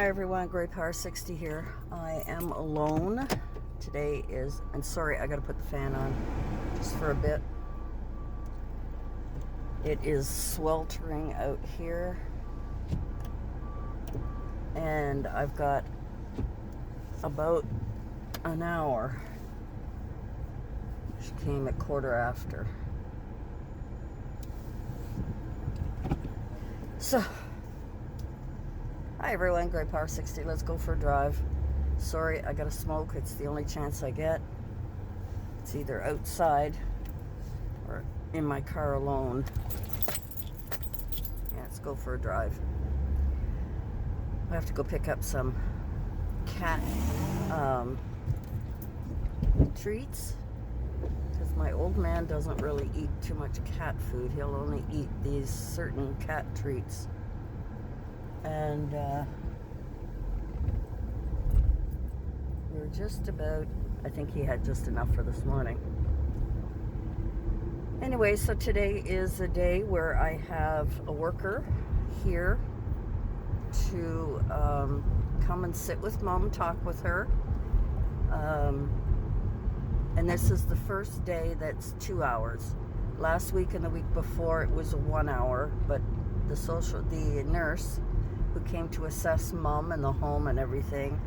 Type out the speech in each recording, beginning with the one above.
Hi everyone, Grey Power 60 here. I am alone. Today is, and sorry, I gotta put the fan on just for a bit. It is sweltering out here. And I've got about an hour. She came at 1:15. So, hi everyone, Grey Power 60. Let's go for a drive. Sorry, I gotta smoke. It's the only chance I get. It's either outside or in my car alone. Yeah, let's go for a drive. I have to go pick up some cat treats because my old man doesn't really eat too much cat food. He'll only eat these certain cat treats. And we're just about, I think he had just enough for this morning. Anyway, so today is a day where I have a worker here to come and sit with Mom, talk with her. And this is the first day that's 2 hours. Last week and the week before it was 1 hour, but the nurse who came to assess Mom and the home and everything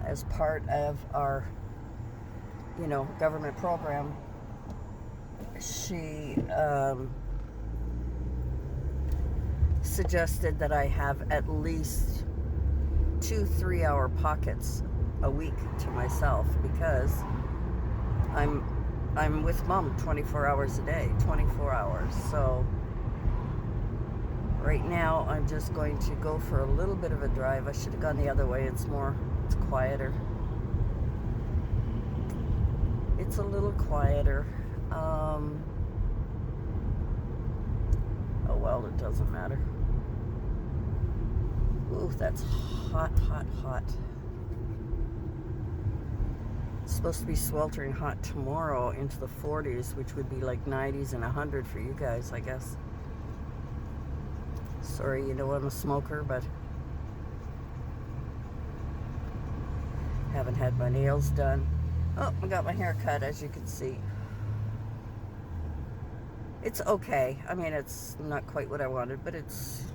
as part of our, government program, she suggested that I have at least 2 3-hour pockets a week to myself because I'm with Mom 24 hours a day, 24 hours. So right now I'm just going to go for a little bit of a drive. I should have gone the other way. It's quieter. It's a little quieter. Oh well, it doesn't matter. Ooh, that's hot, hot, hot. It's supposed to be sweltering hot tomorrow into the 40s, which would be like 90s and 100 for you guys, I guess. Sorry, I'm a smoker, but haven't had my nails done. Oh, I got my hair cut, as you can see. It's okay. I mean, it's not quite what I wanted, but it's,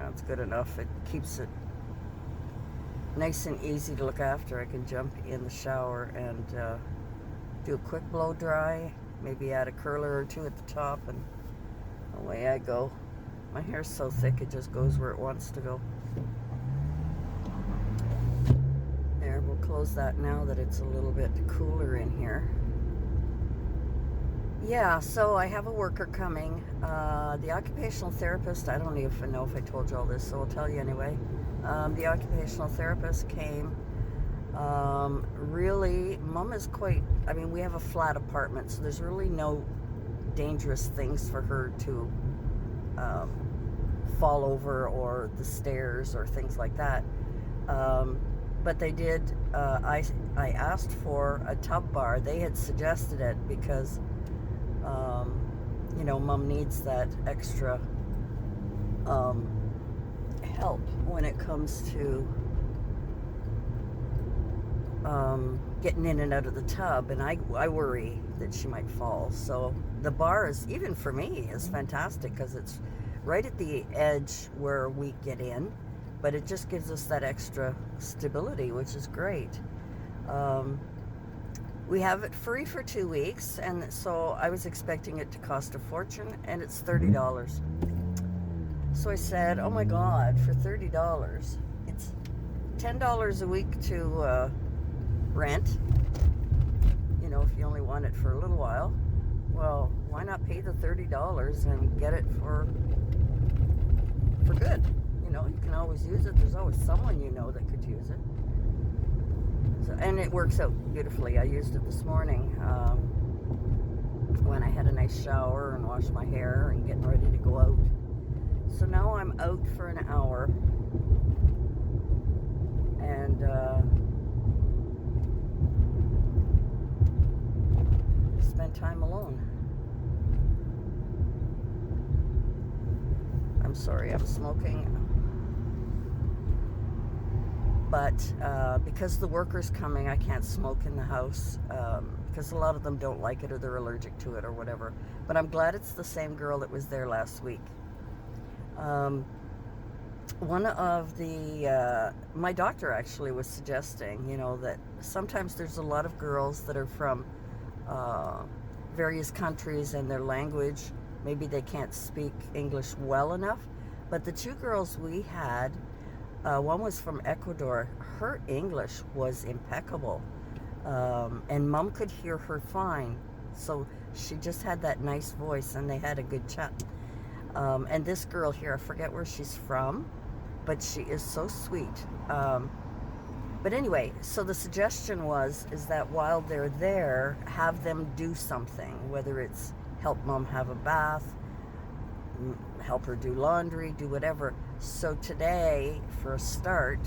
it's good enough. It keeps it nice and easy to look after. I can jump in the shower and do a quick blow dry, maybe add a curler or two at the top, and away I go. My hair's so thick it just goes where it wants to go. There, we'll close that now that it's a little bit cooler in here. Yeah, so I have a worker coming. The occupational therapist, I don't even know if I told you all this, so I'll tell you anyway. The occupational therapist came. Really, Mom is we have a flat apartment, so there's really no dangerous things for her to fall over or the stairs or things like that. But they did, I asked for a tub bar. They had suggested it because Mom needs that extra help when it comes to getting in and out of the tub, and I worry that she might fall. So the bar is, even for me, is fantastic because it's right at the edge where we get in, but it just gives us that extra stability, which is great. We have it free for 2 weeks, and so I was expecting it to cost a fortune, and it's $30. So I said, oh my God, for $30, it's $10 a week to rent, if you only want it for a little while. Well, why not pay the $30 and get it for good? You can always use it. There's always someone that could use it. So, and it works out beautifully. I used it this morning when I had a nice shower and washed my hair and getting ready to go out. So now I'm out for an hour and spend time alone. I'm sorry, I'm smoking. But because the worker's coming, I can't smoke in the house because a lot of them don't like it or they're allergic to it or whatever. But I'm glad it's the same girl that was there last week. One of the, my doctor actually was suggesting, that sometimes there's a lot of girls that are from various countries and their language, maybe they can't speak English well enough. But the two girls we had, one was from Ecuador. Her English was impeccable. And Mom could hear her fine. So she just had that nice voice and they had a good chat. And this girl here, I forget where she's from, but she is so sweet. But anyway, so the suggestion is that while they're there, have them do something, whether it's help Mom have a bath, help her do laundry, do whatever. So today, for a start,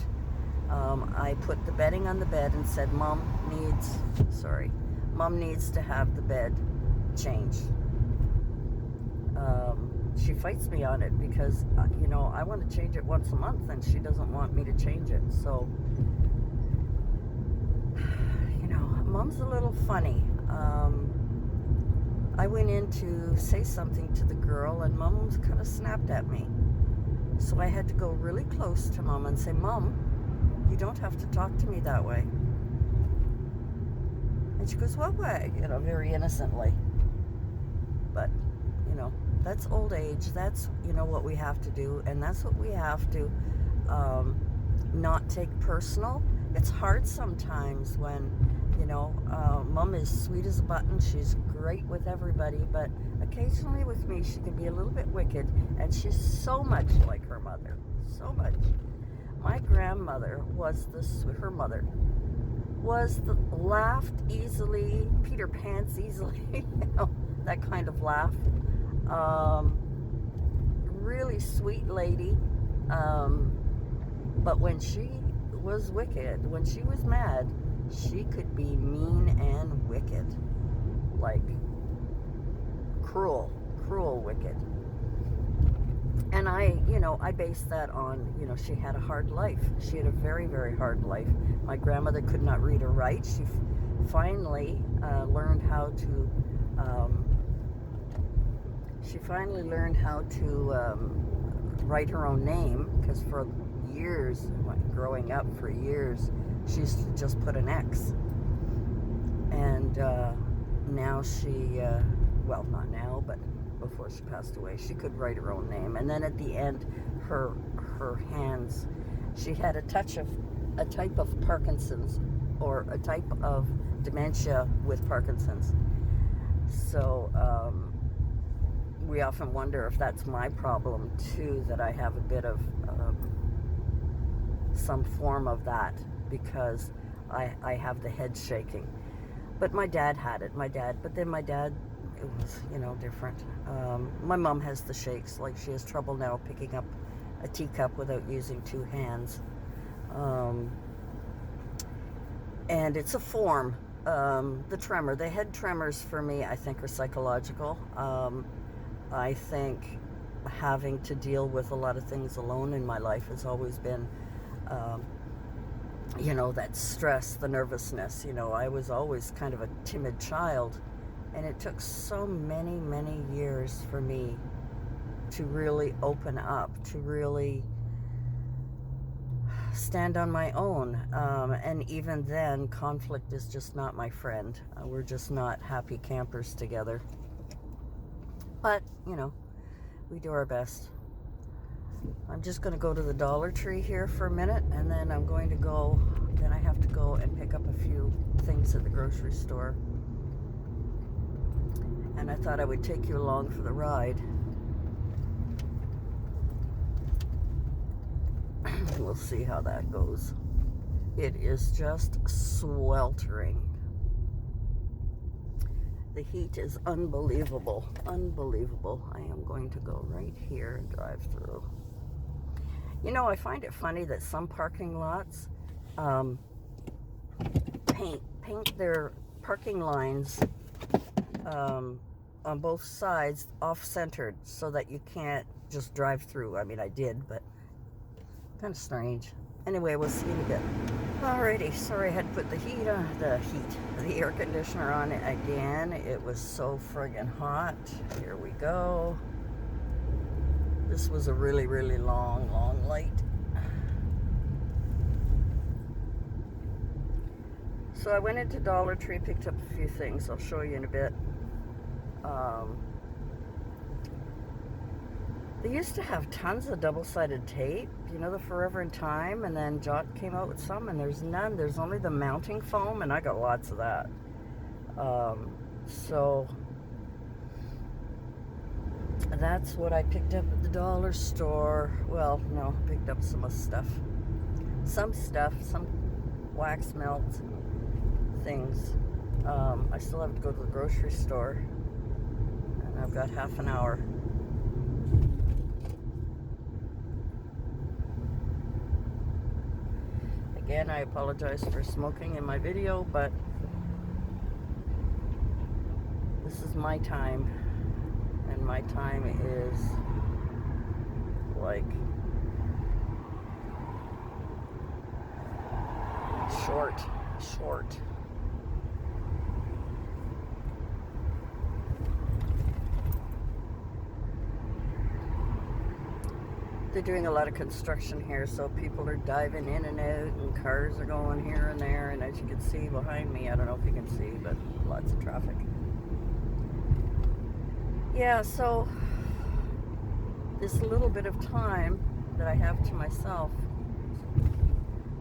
I put the bedding on the bed and said, Mom needs to have the bed changed. She fights me on it because, I want to change it once a month and she doesn't want me to change it. So, Mom's a little funny. I went in to say something to the girl and Mom kind of snapped at me. So I had to go really close to Mom and say, Mom, you don't have to talk to me that way. And she goes, what way? Very innocently. But, that's old age. That's, what we have to do. And that's what we have to not take personal. It's hard sometimes when, Mom is sweet as a button. She's great with everybody. But occasionally with me, she can be a little bit wicked. And she's so much like her mother. So much. My grandmother her mother was laughed easily, Peter Pants easily, that kind of laugh. Really sweet lady. But when she was wicked, when she was mad, she could be mean and wicked. Like cruel wicked. And I based that on, she had a hard life. She had a very, very hard life. My grandmother could not read or write. She finally learned how to, write her own name, because for years, growing up for years, she used to just put an X. And now she, well, not now, but before she passed away, she could write her own name. And then at the end, her hands, she had a type of Parkinson's, or a type of dementia with Parkinson's. So we often wonder if that's my problem too, that I have a bit of some form of that, because I have the head shaking. But my dad had it, but then my dad, it was, different. My mom has the shakes, like she has trouble now picking up a teacup without using two hands. And it's a form, the head tremors for me, I think, are psychological. I think having to deal with a lot of things alone in my life has always been, that stress, the nervousness. I was always kind of a timid child. And it took so many, many years for me to really open up, to really stand on my own. And even then, conflict is just not my friend. We're just not happy campers together. But, we do our best. I'm just going to go to the Dollar Tree here for a minute, and then I have to go and pick up a few things at the grocery store. And I thought I would take you along for the ride. We'll see how that goes. It is just sweltering. The heat is unbelievable. Unbelievable. I am going to go right here and drive through. I find it funny that some parking lots paint their parking lines on both sides off-centered so that you can't just drive through. I mean, I did, but kind of strange. Anyway, we'll see you in a bit. Alrighty, sorry I had to put the air conditioner on it again. It was so friggin' hot. Here we go. This was a really, really long light. So I went into Dollar Tree, picked up a few things. I'll show you in a bit. They used to have tons of double-sided tape, you know, the Forever in Time, and then Jot came out with some, and there's none. There's only the mounting foam, and I got lots of that. So that's what I picked up at the dollar store. Well, no, picked up some stuff. Some wax melt things. I still have to go to the grocery store, and I've got half an hour. Again, I apologize for smoking in my video, but this is my time, and my time is like short. They're doing a lot of construction here, so people are diving in and out, and cars are going here and there, and as you can see behind me, I don't know if you can see, but lots of traffic. Yeah, so this little bit of time that I have to myself,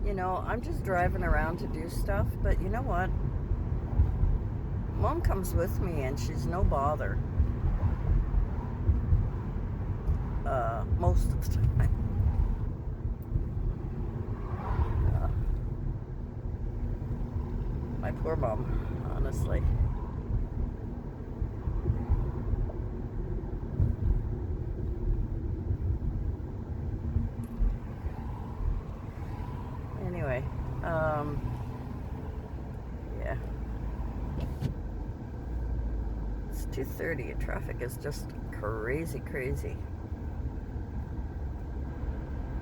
you know, I'm just driving around to do stuff, but you know what? Mom comes with me, and she's no bother. Most of the time. My poor mom, honestly. Anyway, yeah. It's 2:30 and traffic is just crazy.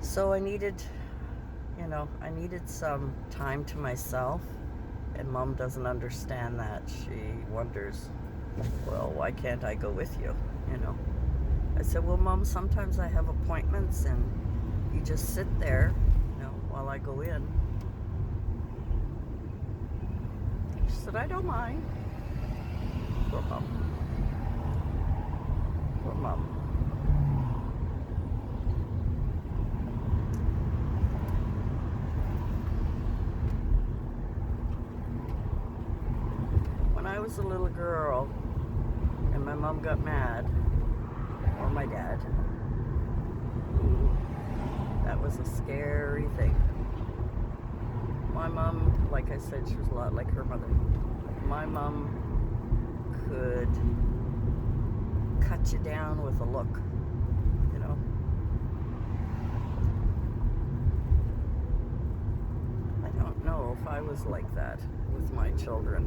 So I needed some time to myself, and Mom doesn't understand that. She wonders, well, why can't I go with you, you know? I said, well, Mom, sometimes I have appointments, and you just sit there, you know, while I go in. She said, I don't mind. Poor Mom. Poor Mom. I was a little girl and my mom got mad, or my dad, that was a scary thing. My mom, like I said, she was a lot like her mother. My mom could cut you down with a look, you know. I don't know if I was like that with my children.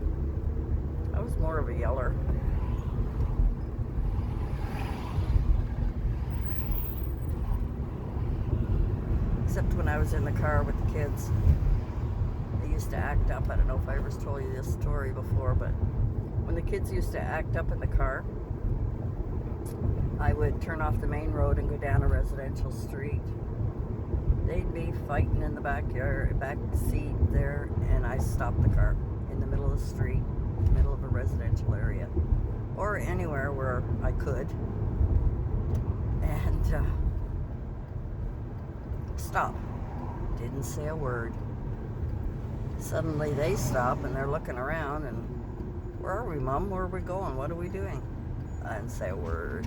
I was more of a yeller. Except when I was in the car with the kids. They used to act up. I don't know if I ever told you this story before, but when the kids used to act up in the car, I would turn off the main road and go down a residential street. They'd be fighting in the backyard, back seat there, and I stopped the car in the middle of the street, middle of a residential area, or anywhere where I could, and stop. Didn't say a word. Suddenly they stop and they're looking around, and where are we, Mom? Where are we going? What are we doing? I didn't say a word.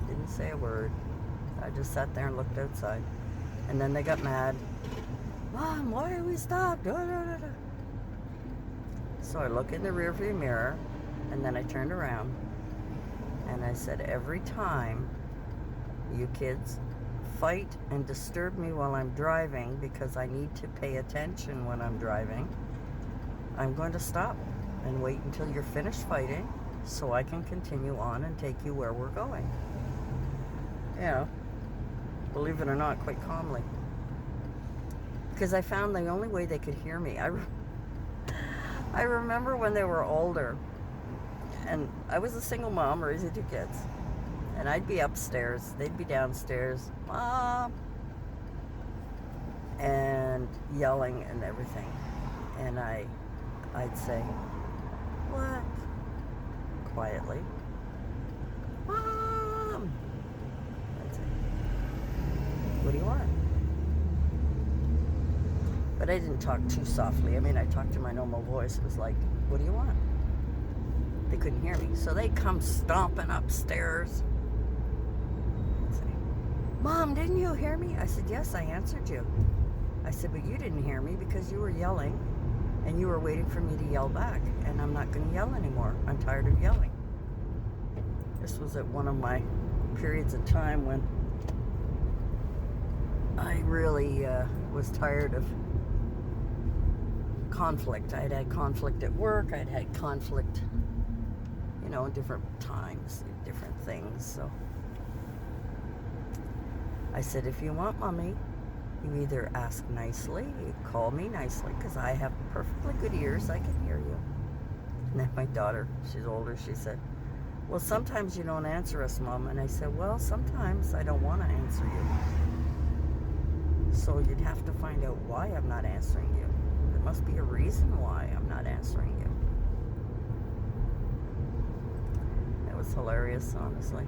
Didn't say a word. I just sat there and looked outside. And then they got mad. Mom, why did we stop? So I look in the rearview mirror, and then I turned around, and I said, every time you kids fight and disturb me while I'm driving because I need to pay attention when I'm driving, I'm going to stop and wait until you're finished fighting so I can continue on and take you where we're going. You know, believe it or not, quite calmly. because I found the only way they could hear me. I remember when they were older, and I was a single mom raising 2 kids, and I'd be upstairs, they'd be downstairs, Mom, and yelling and everything, and I'd say, what? Quietly, Mom. I'd say, what do you want? But I didn't talk too softly. I mean, I talked to my normal voice. It was like, what do you want? They couldn't hear me. So they come stomping upstairs. I'd say, Mom, didn't you hear me? I said, yes, I answered you. I said, but you didn't hear me because you were yelling and you were waiting for me to yell back. And I'm not going to yell anymore. I'm tired of yelling. This was at one of my periods of time when I really was tired of conflict. I'd had conflict at work. I'd had conflict, you know, different times, different things. So I said, if you want Mommy, you either ask nicely, you call me nicely, because I have perfectly good ears. I can hear you. And then my daughter, she's older, she said, well, sometimes you don't answer us, Mom. And I said, well, sometimes I don't want to answer you. So you'd have to find out why I'm not answering you. There must be a reason why I'm not answering you. It was hilarious, honestly.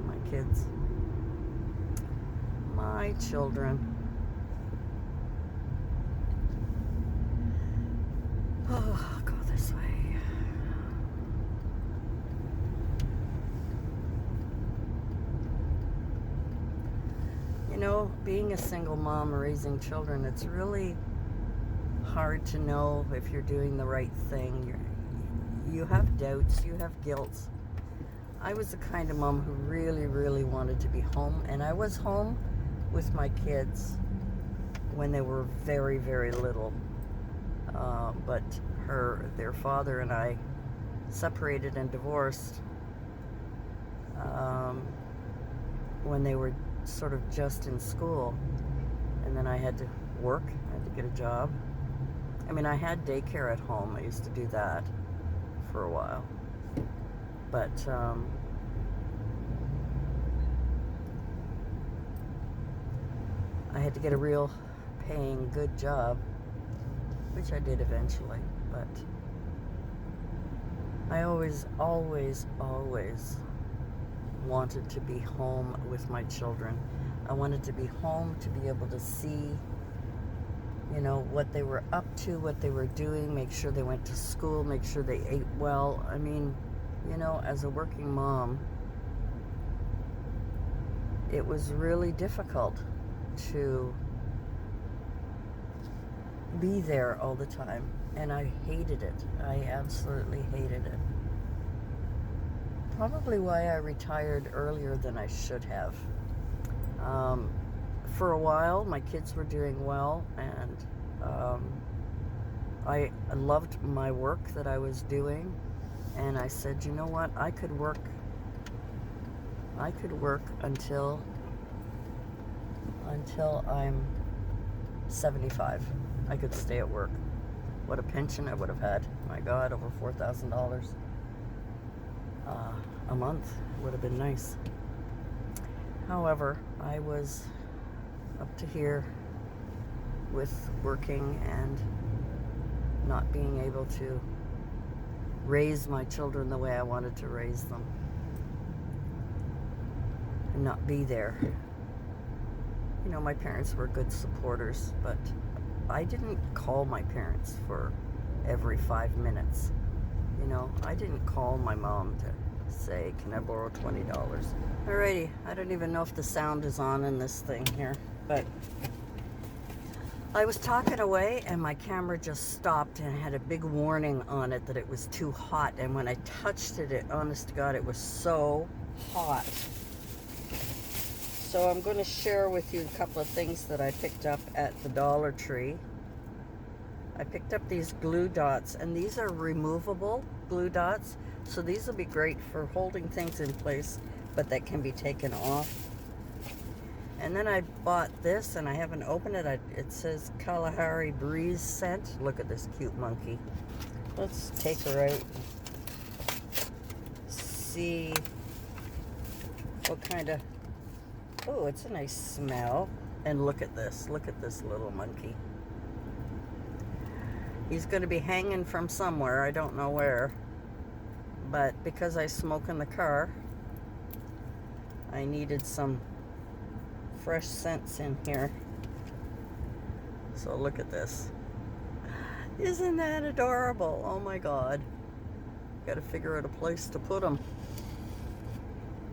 My kids. My children. Oh, go this way. You know, being a single mom raising children, it's really hard to know if you're doing the right thing. You have doubts, you have guilt. I was the kind of mom who really, really wanted to be home, and I was home with my kids when they were very, very little. But their father and I separated and divorced when they were sort of just in school, and then I had to work. I had to get a job. I mean, I had daycare at home. I used to do that for a while, but I had to get a real paying good job, which I did eventually. But I always wanted to be home with my children. I wanted to be home to be able to see, you know, what they were up to, what they were doing, make sure they went to school, make sure they ate well. I mean, you know, as a working mom, it was really difficult to be there all the time, and I hated it. I absolutely hated it. Probably why I retired earlier than I should have. For a while, my kids were doing well, and I loved my work that I was doing, and I said, you know what, I could work until I'm 75. I could stay at work. What a pension I would have had. My God, over $4,000 a month would have been nice. However, I was up to here with working and not being able to raise my children the way I wanted to raise them, and not be there. You know, my parents were good supporters, but I didn't call my parents for every 5 minutes. You know, I didn't call my mom to say, can I borrow $20? Alrighty, I don't even know if the sound is on in this thing here, but I was talking away and my camera just stopped and had a big warning on it that it was too hot, and when I touched it, honest to God, it was so hot. So I'm going to share with you a couple of things that I picked up at the Dollar Tree. I picked up these glue dots, and these are removable glue dots. So these will be great for holding things in place, but that can be taken off. And then I bought this, and I haven't opened it. It says Kalahari Breeze scent. Look at this cute monkey. Let's take her out. See what kind of... Oh, it's a nice smell. And look at this. Look at this little monkey. He's going to be hanging from somewhere. I don't know where. But because I smoke in the car, I needed some fresh scents in here. So look at this. Isn't that adorable? Oh my God. Got to figure out a place to put them.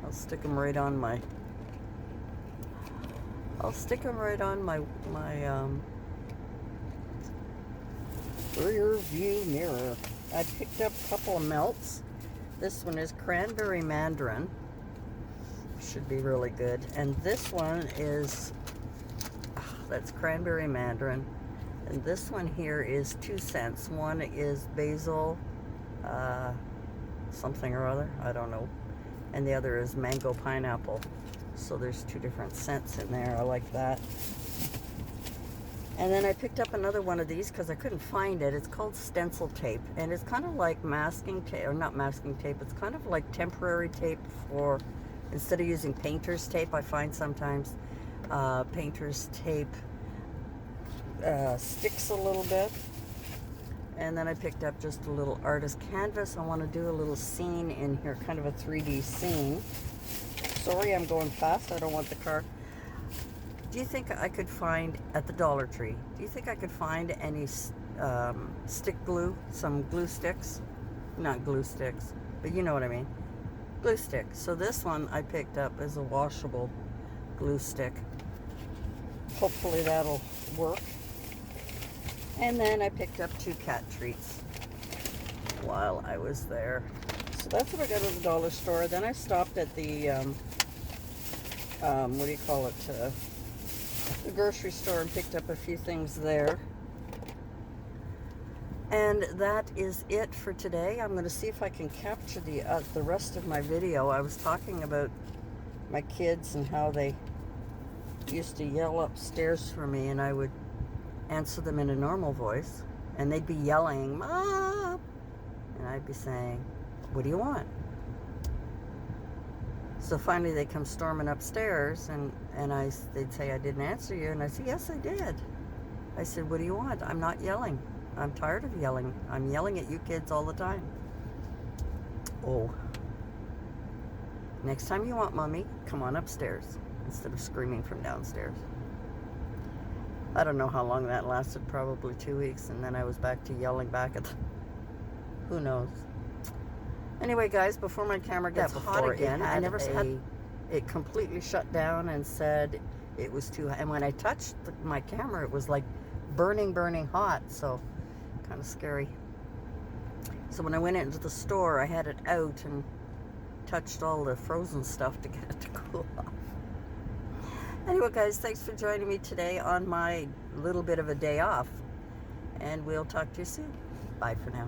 I'll stick them right on my rear view mirror. I picked up a couple of melts. This one is cranberry mandarin. Should be really good. And this one is, that's cranberry mandarin. And this one here is 2 cents. One is basil, something or other, I don't know. And the other is mango pineapple. So there's 2 different scents in there. I like that. And then I picked up another one of these because I couldn't find it. It's called stencil tape. And it's kind of like masking tape, or not masking tape. It's kind of like temporary tape for, instead of using painter's tape, I find sometimes painter's tape sticks a little bit. And then I picked up just a little artist canvas. I want to do a little scene in here, kind of a 3D scene. Sorry, I'm going fast. I don't want the car. Do you think I could find at the Dollar Tree? Do you think I could find any stick glue? Some glue sticks? Not glue sticks, but you know what I mean. Glue stick. So this one I picked up is a washable glue stick. Hopefully that'll work. And then I picked up 2 cat treats while I was there. So that's what I got at the dollar store. Then I stopped at the, what do you call it, the grocery store, and picked up a few things there. And that is it for today. I'm going to see if I can capture the rest of my video. I was talking about my kids and how they used to yell upstairs for me, and I would answer them in a normal voice, and they'd be yelling, "Mom!" And I'd be saying, "What do you want?" So finally they come storming upstairs, and they'd say, "I didn't answer you." And I said, "Yes, I did." I said, "What do you want?" "I'm not yelling. I'm tired of yelling. I'm yelling at you kids all the time." Oh. Next time you want Mommy, come on upstairs instead of screaming from downstairs. I don't know how long that lasted, probably 2 weeks, and then I was back to yelling back at them. Who knows? Anyway, guys, before my camera gets hot again, I never had it completely shut down and said it was too hot. And when I touched my camera, it was like burning hot, so kind of scary. So when I went into the store, I had it out and touched all the frozen stuff to get it to cool off. Anyway, guys, thanks for joining me today on my little bit of a day off, and we'll talk to you soon. Bye for now.